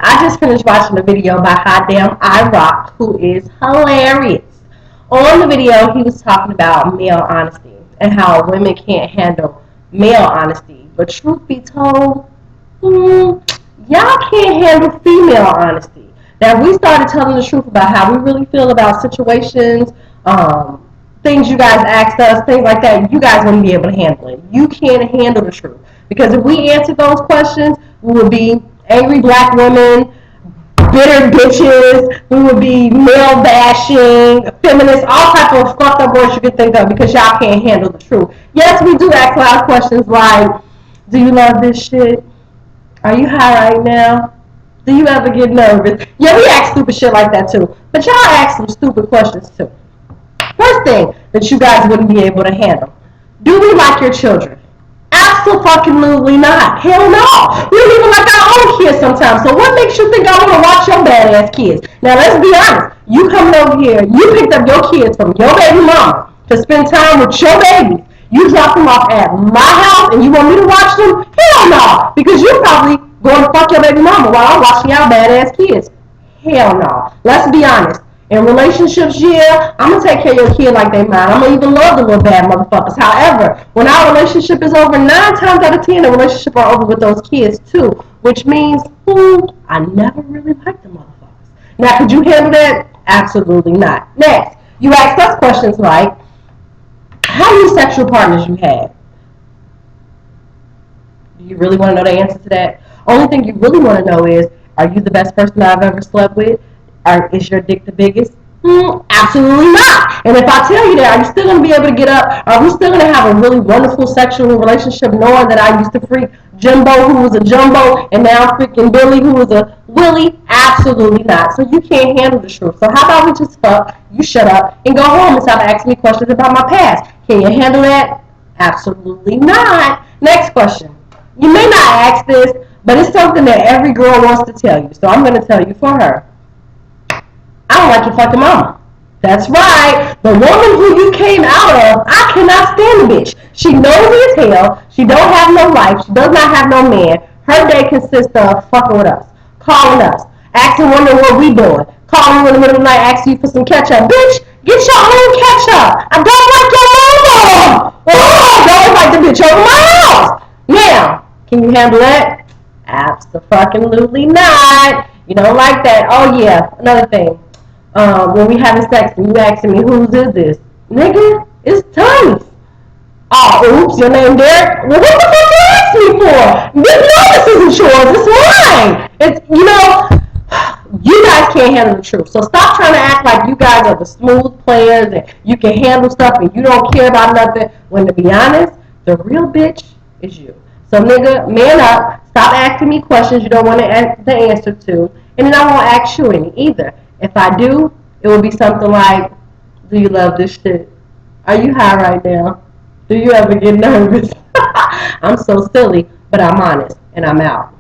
I just finished watching a video by Hot Damn I Rock, who is hilarious. On the video, he was talking about male honesty and how women can't handle male honesty. But truth be told, y'all can't handle female honesty. Now, if we started telling the truth about how we really feel about situations, things you guys asked us, things like that, you guys wouldn't be able to handle it. You can't handle the truth. Because if we answered those questions, we would be angry black women, bitter bitches, we would be male bashing, feminists, all type of fucked up words you could think of because y'all can't handle the truth. Yes, we do ask a lot of questions like, do you love this shit? Are you high right now? Do you ever get nervous? Yeah, we ask stupid shit like that too. But y'all ask some stupid questions too. First thing that you guys wouldn't be able to handle. Do we like your children? Absolutely not. Hell no. We don't even like our own kids sometimes. So what makes you think I want to watch your badass kids? Now let's be honest. You coming over here, you picked up your kids from your baby mama to spend time with your babies. You drop them off at my house and you want me to watch them? Hell no. Because you're probably going to fuck your baby mama while I'm watching y'all badass kids. Hell no. Let's be honest. In relationships, yeah, I'm going to take care of your kid like they mine. I'm going to even love the little bad motherfuckers. However, when our relationship is over, 9 times out of 10, the relationship are over with those kids too. Which means, I never really liked the motherfuckers. Now, could you handle that? Absolutely not. Next, you ask us questions like, how many sexual partners you had? Do you really want to know the answer to that? Only thing you really want to know is, are you the best person I've ever slept with? Or is your dick the biggest? Absolutely not. And if I tell you that, are you still going to be able to get up? Are we still going to have a really wonderful sexual relationship knowing that I used to freak Jimbo, who was a Jumbo, and now I'm freaking Billy, who was a Willie? Absolutely not. So you can't handle the truth. So how about we just fuck, you shut up, and go home and stop asking me questions about my past? Can you handle that? Absolutely not. Next question. You may not ask this, but it's something that every girl wants to tell you. So I'm going to tell you for her. I don't like your fucking mama. That's right. The woman who you came out of, I cannot stand the bitch. She nosy as hell. She don't have no life. She does not have no man. Her day consists of fucking with us, calling us, asking, wondering what we doing, calling you in the middle of the night, asking you for some ketchup. Bitch, get your own ketchup. I don't like your mama. Oh, don't invite the bitch over my house. Now, can you handle that? Absolutely not. You don't like that. Oh yeah, another thing. When we having sex and you asking me whose is this? Nigga, it's Tony's. Oh, oops, your name Derek? Well, what the fuck you ask me for? No, this isn't yours, it's mine. It's, you guys can't handle the truth. So stop trying to act like you guys are the smooth players and you can handle stuff and you don't care about nothing. When to be honest, the real bitch is you. So nigga, man up. Stop asking me questions you don't want the answer to. And then I won't ask you any either. If I do, it will be something like, do you love this shit? Are you high right now? Do you ever get nervous? I'm so silly, but I'm honest, and I'm out.